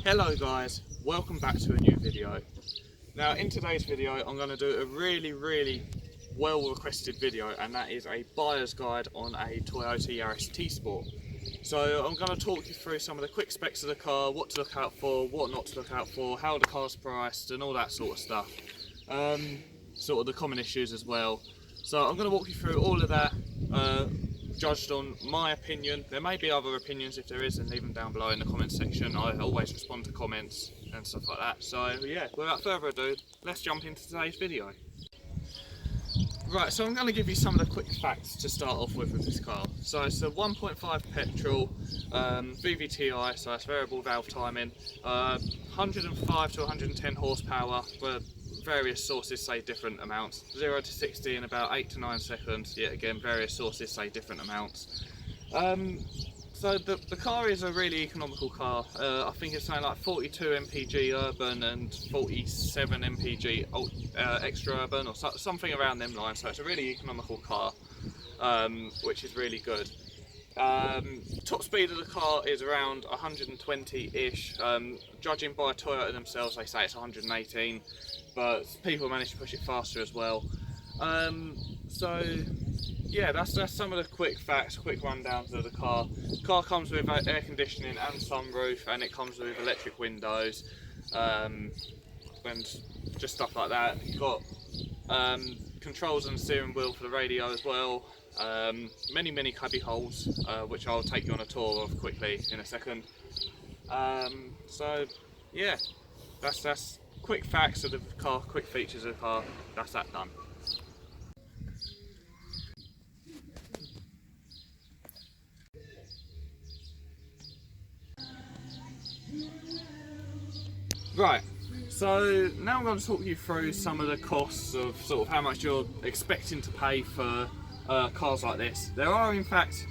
Hello guys, welcome back to a new video. Now in today's video I'm going to do a really well requested video, and that is a buyer's guide on a Toyota Yaris T-Sport. So I'm going to talk you through some of the quick specs of the car, what to look out for, what not to look out for, how the car's priced and all that sort of stuff. Sort of the common issues as well. So I'm going to walk you through all of that, judged on my opinion. There may be other opinions. If there is, then leave them down below in the comment section. I always respond to comments and stuff like that. So yeah, without further ado, let's jump into today's video. Right, so I'm going to give you some of the quick facts to start off with this car. So it's a 1.5 petrol VVTi, so it's variable valve timing, 105 to 110 horsepower, but various sources say different amounts. 0 to 60 in about 8 to 9 seconds, yet again various sources say different amounts. So the car is a really economical car. I think it's something like 42 mpg urban and 47 mpg extra urban, or something around them lines. So it's a really economical car, which is really good. Top speed of the car is around 120-ish. Judging by Toyota themselves, they say it's 118, but people manage to push it faster as well. So yeah, that's some of the quick facts, quick rundowns of the car. The car comes with air conditioning and sunroof, and it comes with electric windows, and just stuff like that. You've got controls on the steering wheel for the radio as well. Many cubby holes, which I'll take you on a tour of quickly in a second. So yeah, that's quick facts of the car, quick features of the car. That's that done. Right, so now I'm going to talk you through some of the costs of sort of how much you're expecting to pay for cars like this. There are in fact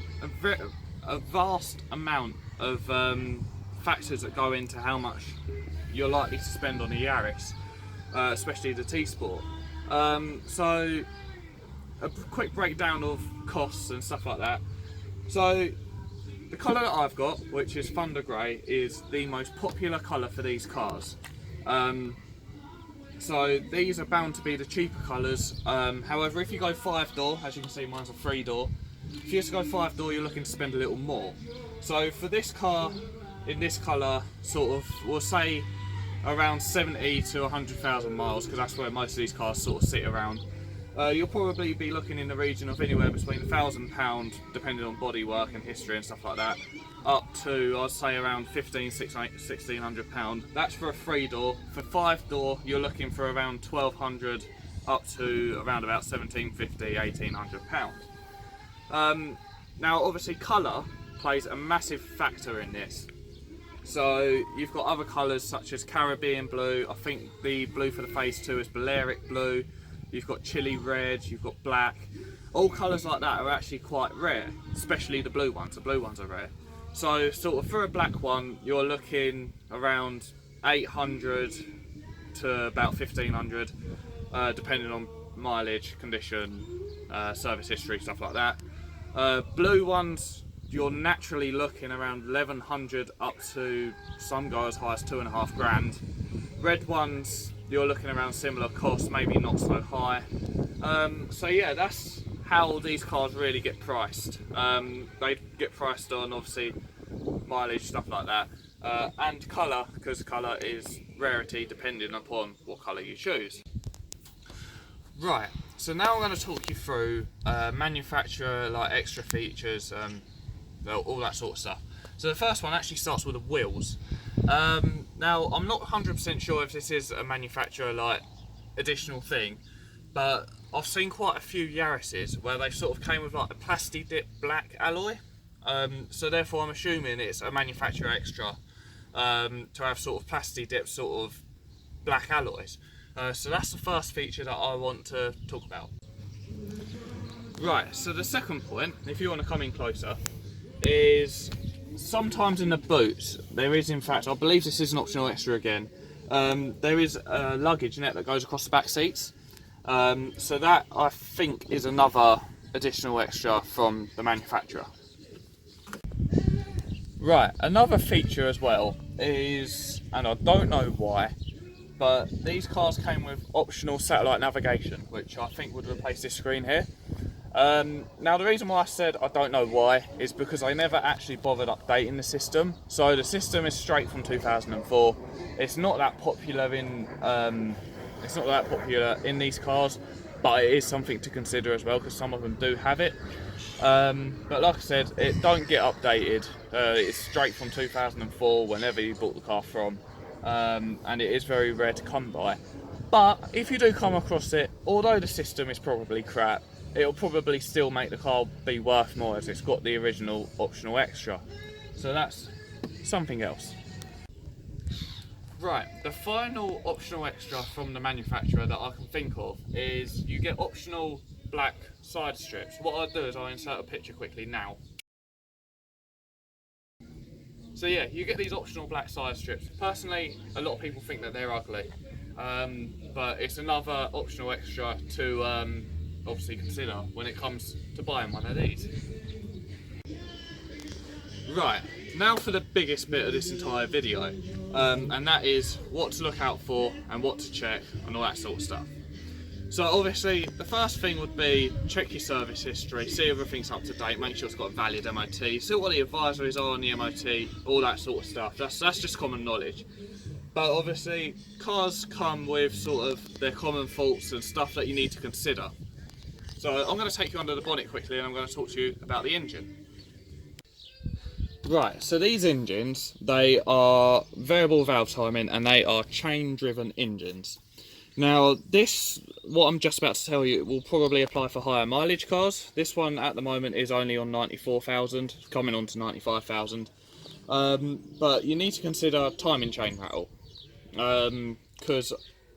a vast amount of factors that go into how much you're likely to spend on a Yaris, especially the T-Sport. So a quick breakdown of costs and stuff like that. So the colour that I've got, which is Thunder Grey, is the most popular colour for these cars. So these are bound to be the cheaper colours. However, if you go 5-door, as you can see mine's a 3-door, if you just go 5-door you're looking to spend a little more. So for this car in this colour, sort of, we'll say around 70 to 100,000 miles, because that's where most of these cars sort of sit around. You'll probably be looking in the region of anywhere between £1,000, depending on bodywork and history and stuff like that, up to, I'd say, around £1,600. That's for a 3-door. For 5-door, you're looking for around £1,200 up to around about £1,750, £1,800. Now, obviously, colour plays a massive factor in this. So you've got other colours such as Caribbean blue. I think the blue for the phase 2 is Balearic blue. You've got chili red, you've got black. All colours like that are actually quite rare, especially the blue ones. The blue ones are rare. So sort of for a black one, you're looking around 800 to about 1500, depending on mileage, condition, service history, stuff like that. Blue ones, you're naturally looking around 1100 up to, some go as high as 2.5 grand. Red ones, you're looking around similar cost, maybe not so high. So yeah, that's how these cars really get priced. They get priced on obviously mileage, stuff like that, and colour, because colour is rarity depending upon what colour you choose. Right, so now I'm going to talk you through manufacturer, like extra features, all that sort of stuff. So the first one actually starts with the wheels. Now I'm not 100% sure if this is a manufacturer like additional thing, but I've seen quite a few Yarises where they sort of came with like a plasti dip black alloy. So therefore I'm assuming it's a manufacturer extra to have sort of plasti dip sort of black alloys. So that's the first feature that I want to talk about. Right, so the second point, if you want to come in closer, is sometimes in the boot there is, in fact, I believe this is an optional extra again, there is a luggage net that goes across the back seats. So that, I think, is another additional extra from the manufacturer. Right, another feature as well is, and I don't know why, but these cars came with optional satellite navigation, which I think would replace this screen here. Now the reason why I said I don't know why is because I never actually bothered updating the system. So the system is straight from 2004. It's not that popular in these cars, but it is something to consider as well because some of them do have it. But like I said, it don't get updated. It's straight from 2004 whenever you bought the car from, and it is very rare to come by. But if you do come across it, although the system is probably crap, it'll probably still make the car be worth more as it's got the original optional extra. So that's something else. Right, the final optional extra from the manufacturer that I can think of is you get optional black side strips. What I'll do is I'll insert a picture quickly now. So yeah, you get these optional black side strips. Personally, a lot of people think that they're ugly, but it's another optional extra to obviously consider when it comes to buying one of these. Right, now for the biggest bit of this entire video, and that is what to look out for and what to check and all that sort of stuff. So obviously the first thing would be check your service history, see everything's up to date, make sure it's got a valid MOT, see what the advisories are on the MOT, all that sort of stuff. That's just common knowledge. But obviously cars come with sort of their common faults and stuff that you need to consider. So I'm going to take you under the bonnet quickly and I'm going to talk to you about the engine. Right, so these engines, they are variable valve timing and they are chain driven engines. Now this, what I'm just about to tell you, will probably apply for higher mileage cars. This one at the moment is only on 94,000, coming on to 95,000. But you need to consider timing chain rattle. Because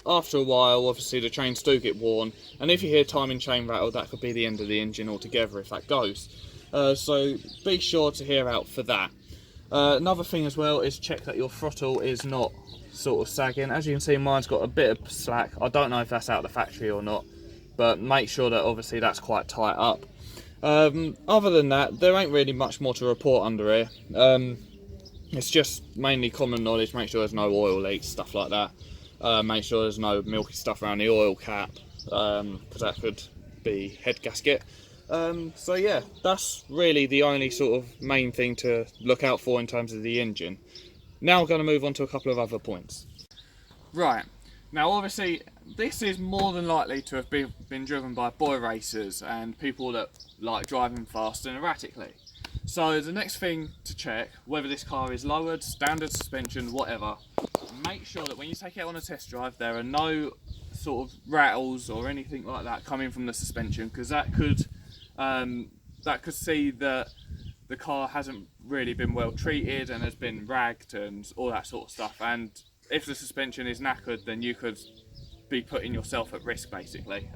after a while, obviously the chains do get worn, and if you hear timing chain rattle, that could be the end of the engine altogether if that goes. So be sure to hear out for that. Another thing as well is check that your throttle is not sort of sagging. As you can see, mine's got a bit of slack. I don't know if that's out of the factory or not, but make sure that obviously that's quite tight up. Other than that, there ain't really much more to report under here. It's just mainly common knowledge. Make sure there's no oil leaks, stuff like that. Make sure there's no milky stuff around the oil cap, because that could be head gasket. So yeah, that's really the only sort of main thing to look out for in terms of the engine. Now I'm going to move on to a couple of other points. Right, now obviously this is more than likely to have been driven by boy racers and people that like driving fast and erratically. So the next thing to check, whether this car is lowered, standard suspension, whatever, make sure that when you take it on a test drive there are no sort of rattles or anything like that coming from the suspension, because that could see that the car hasn't really been well treated and has been ragged and all that sort of stuff, and if the suspension is knackered then you could be putting yourself at risk basically.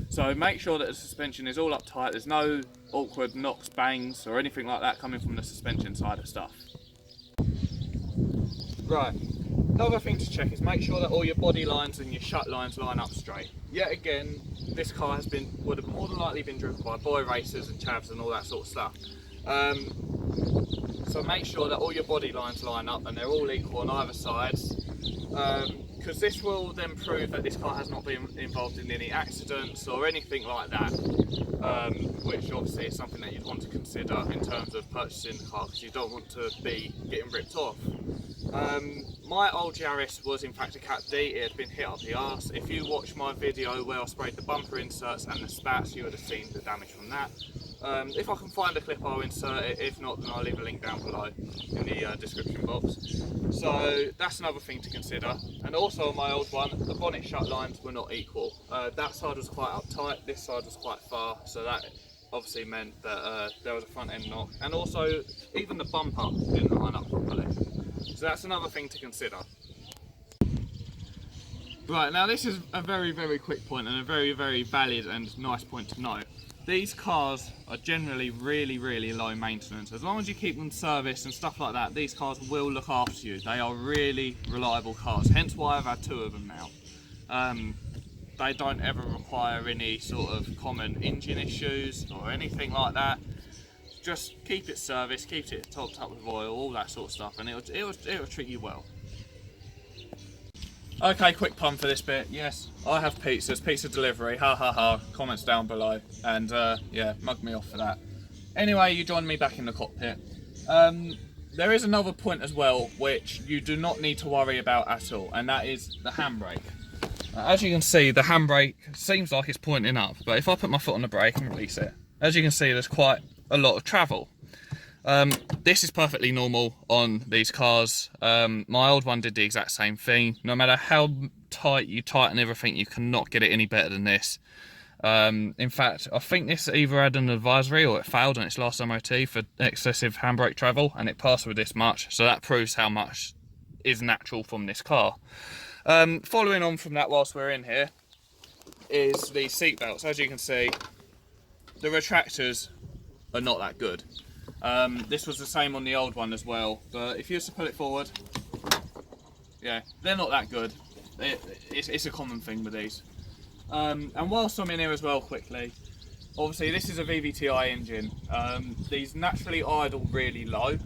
So make sure that the suspension is all uptight, there's no awkward knocks, bangs or anything like that coming from the suspension side of stuff. Right, another thing to check is make sure that all your body lines and your shut lines line up straight. Yet again, this car would have more than likely been driven by boy racers and chavs and all that sort of stuff. So make sure that all your body lines line up and they're all equal on either sides, because this will then prove that this car has not been involved in any accidents or anything like that, which obviously is something that you'd want to consider in terms of purchasing the car, because you don't want to be getting ripped off. My old Yaris was in fact a Cat D, it had been hit up the arse. If you watch my video where I sprayed the bumper inserts and the spats, you would have seen the damage from that. If I can find a clip, I'll insert it. If not, then I'll leave a link down below in the description box. So that's another thing to consider. And also on my old one, the bonnet shut lines were not equal. That side was quite uptight, this side was quite far, so that obviously meant that there was a front end knock. And also, even the bumper didn't line up properly. So that's another thing to consider. Right, now this is a very, very quick point and a very, very valid and nice point to note. These cars are generally really, really low maintenance. As long as you keep them serviced and stuff like that, these cars will look after you. They are really reliable cars, hence why I've had two of them now. They don't ever require any sort of common engine issues or anything like that. just keep it serviced, keep it topped up with oil, all that sort of stuff, and it'll treat you well. Okay, quick pun for this bit. Yes, I have pizzas, pizza delivery, ha ha ha, comments down below, and yeah, mug me off for that. Anyway, you join me back in the cockpit. There is another point as well, which you do not need to worry about at all, and that is the handbrake. As you can see, the handbrake seems like it's pointing up, but if I put my foot on the brake and release it, as you can see, there's quite a lot of travel. This is perfectly normal on these cars. My old one did the exact same thing. No matter how tight you tighten everything, you cannot get it any better than this. In fact, I think this either had an advisory or it failed on its last MOT for excessive handbrake travel, and it passed with this much, so that proves how much is natural from this car. Following on from that, whilst we're in here, is the seat belts. As you can see, the retractors are not that good. This was the same on the old one as well, but if you used to pull it forward, yeah, they're not that good. It's a common thing with these. And whilst I'm in here as well, quickly, obviously this is a VVTi engine. These naturally idle really low,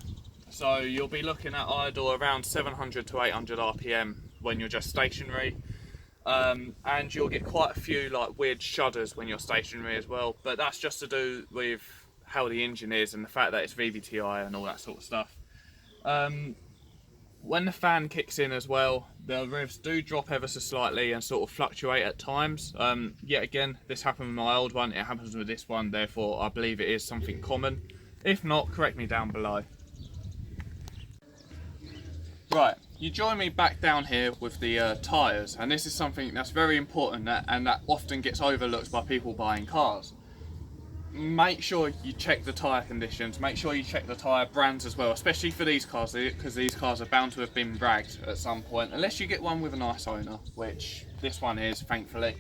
so you'll be looking at idle around 700 to 800 RPM when you're just stationary, and you'll get quite a few like weird shudders when you're stationary as well, but that's just to do with how the engine is and the fact that it's VVTi and all that sort of stuff. When the fan kicks in as well, the revs do drop ever so slightly and sort of fluctuate at times. Yet again, this happened with my old one, it happens with this one, therefore I believe it is something common. If not, correct me down below. Right, you join me back down here with the tyres, and this is something that's very important and that often gets overlooked by people buying cars. Make sure you check the tyre conditions, make sure you check the tyre brands as well, especially for these cars, because these cars are bound to have been ragged at some point, unless you get one with a nice owner, which this one is, thankfully.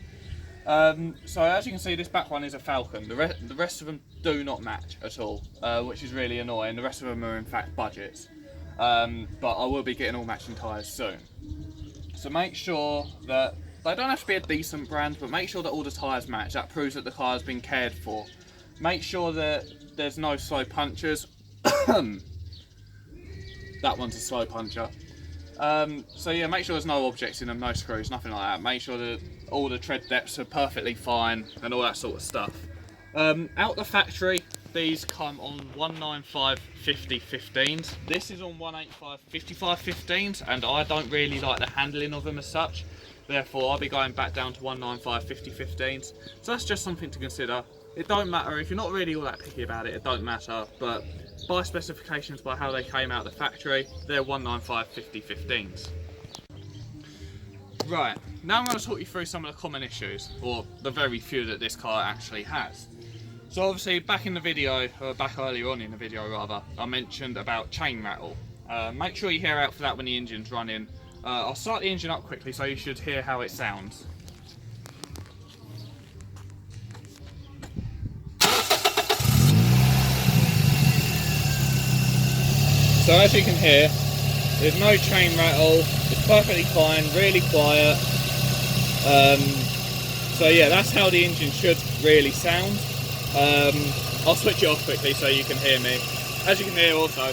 So as you can see, this back one is a Falcon. The rest of them do not match at all, which is really annoying. The rest of them are in fact budgets, but I will be getting all matching tyres soon. So make sure that, they don't have to be a decent brand, but make sure that all the tyres match. That proves that the car has been cared for. Make sure that there's no slow punchers. That one's a slow puncher. So yeah, make sure there's no objects in them, no screws, nothing like that. Make sure that all the tread depths are perfectly fine and all that sort of stuff. Out the factory, these come on 195 50 15s. This is on 185 55 15s, and I don't really like the handling of them as such. Therefore, I'll be going back down to 195 50 15s. So that's just something to consider. It don't matter, if you're not really all that picky about it, it don't matter, but by specifications, by how they came out of the factory, they're 195 50 15s. Right, now I'm going to talk you through some of the common issues, or the very few that this car actually has. So obviously back in the video, back earlier on in the video rather, I mentioned about chain rattle. Make sure you hear out for that when the engine's running. I'll start the engine up quickly so you should hear how it sounds. So as you can hear, there's no chain rattle, it's perfectly fine, really quiet. So yeah, that's how the engine should really sound. I'll switch it off quickly so you can hear me. As you can hear also,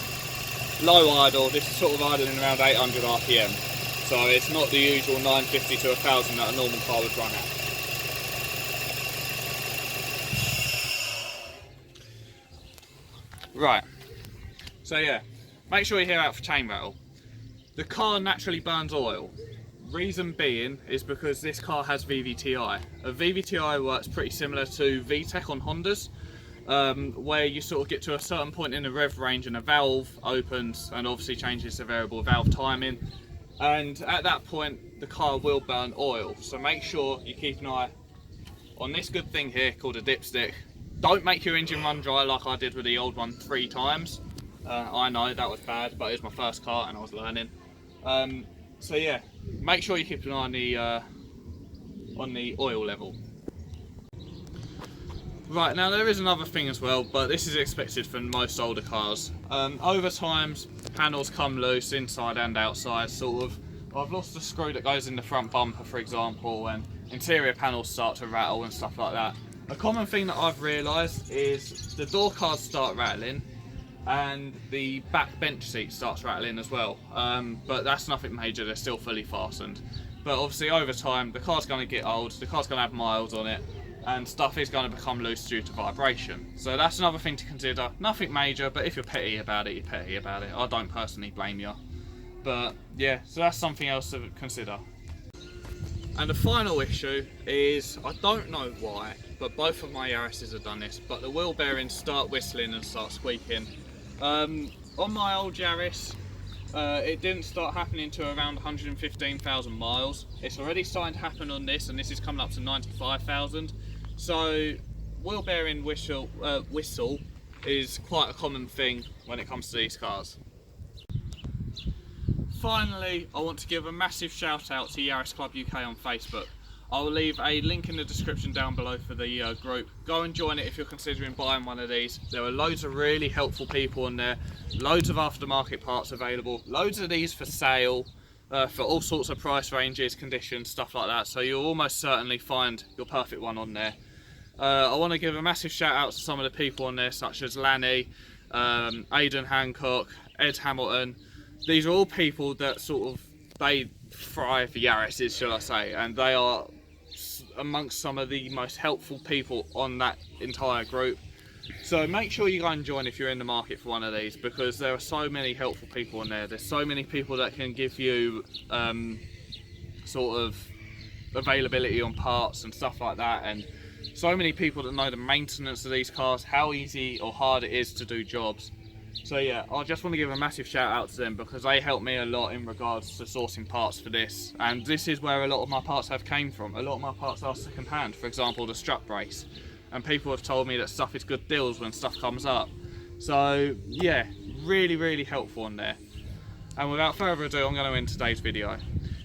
low idle, this is sort of idling around 800 RPM. So it's not the usual 950 to 1000 that a normal car would run at. Right, so yeah. Make sure you hear out for chain rattle. The car naturally burns oil. Reason being is because this car has VVTi. A VVTi works pretty similar to VTEC on Hondas, where you sort of get to a certain point in the rev range and a valve opens and obviously changes the variable valve timing. And at that point, the car will burn oil. So make sure you keep an eye on this good thing here called a dipstick. Don't make your engine run dry like I did with the old one 3 times. I know that was bad, but it was my first car and I was learning. So yeah, make sure you keep an eye on the oil level. Right, now there is another thing as well, but this is expected for most older cars. Over time, panels come loose inside and outside, sort of. I've lost the screw that goes in the front bumper, for example, and interior panels start to rattle and stuff like that. A common thing that I've realised is the door cards start rattling and the back bench seat starts rattling as well, but that's nothing major, they're still fully fastened. But obviously over time the car's going to get old, the car's going to have miles on it, and stuff is going to become loose due to vibration. So that's another thing to consider. Nothing major, but if you're petty about it, you're petty about it. I don't personally blame you. But yeah, so that's something else to consider. And the final issue is, I don't know why, but both of my Yarises have done this, but the wheel bearings start whistling and start squeaking. On my old Yaris, it didn't start happening to around 115,000 miles. It's already starting to happen on this, and this is coming up to 95,000. So wheel bearing whistle is quite a common thing when it comes to these cars. Finally, I want to give a massive shout out to Yaris Club UK on Facebook. I will leave a link in the description down below for the group. Go and join it if you're considering buying one of these. There are loads of really helpful people on there, loads of aftermarket parts available, loads of these for sale, for all sorts of price ranges, conditions, stuff like that. So you'll almost certainly find your perfect one on there. I want to give a massive shout out to some of the people on there, such as Lanny, Aidan Hancock, Ed Hamilton. These are all people that they thrive for Yarises, shall I say, and they are amongst some of the most helpful people on that entire group. So make sure you go and join if you're in the market for one of these, because there are so many helpful people on there. There's so many people that can give you sort of availability on parts and stuff like that, and so many people that know the maintenance of these cars, how easy or hard it is to do jobs. So yeah, I just want to give a massive shout out to them, because they helped me a lot in regards to sourcing parts for this, and this is where a lot of my parts have came from. A lot of my parts are second hand, for example the strut brace, and people have told me that stuff is good deals when stuff comes up. So yeah, really helpful on there. And without further ado, I'm going to end today's video.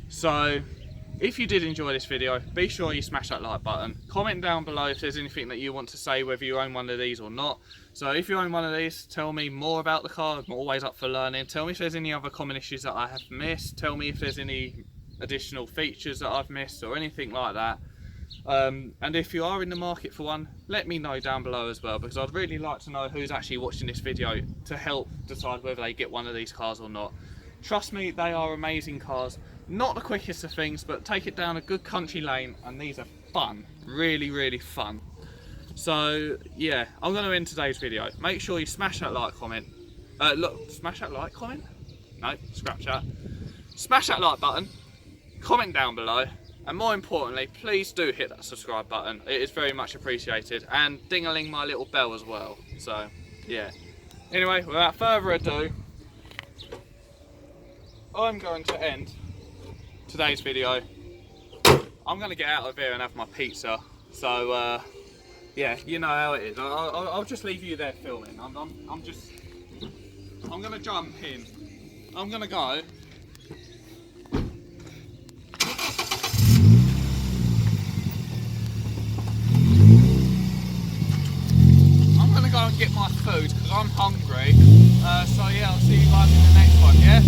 So if you did enjoy this video, be sure you smash that like button. Comment down below if there's anything that you want to say, whether you own one of these or not. So if you own one of these, tell me more about the car. I'm always up for learning. Tell me if there's any other common issues that I have missed. Tell me if there's any additional features that I've missed or anything like that. And if you are in the market for one, let me know down below as well, because I'd really like to know who's actually watching this video to help decide whether they get one of these cars or not. Trust me, they are amazing cars. Not the quickest of things, but take it down a good country lane, and these are fun. Really fun. So yeah, I'm going to end today's video. Make sure you smash that like comment. Smash that like comment? No, scratch that. Smash that like button. Comment down below. And more importantly, please do hit that subscribe button. It is very much appreciated. And ding-a-ling my little bell as well. So yeah. Anyway, without further ado, I'm going to end today's video. I'm going to get out of here and have my pizza. So yeah, you know how it is. I'll just leave you there filming. I'm going to jump in. I'm going to go. I'm going to go and get my food because I'm hungry. So yeah, I'll see you guys in the next one, yeah?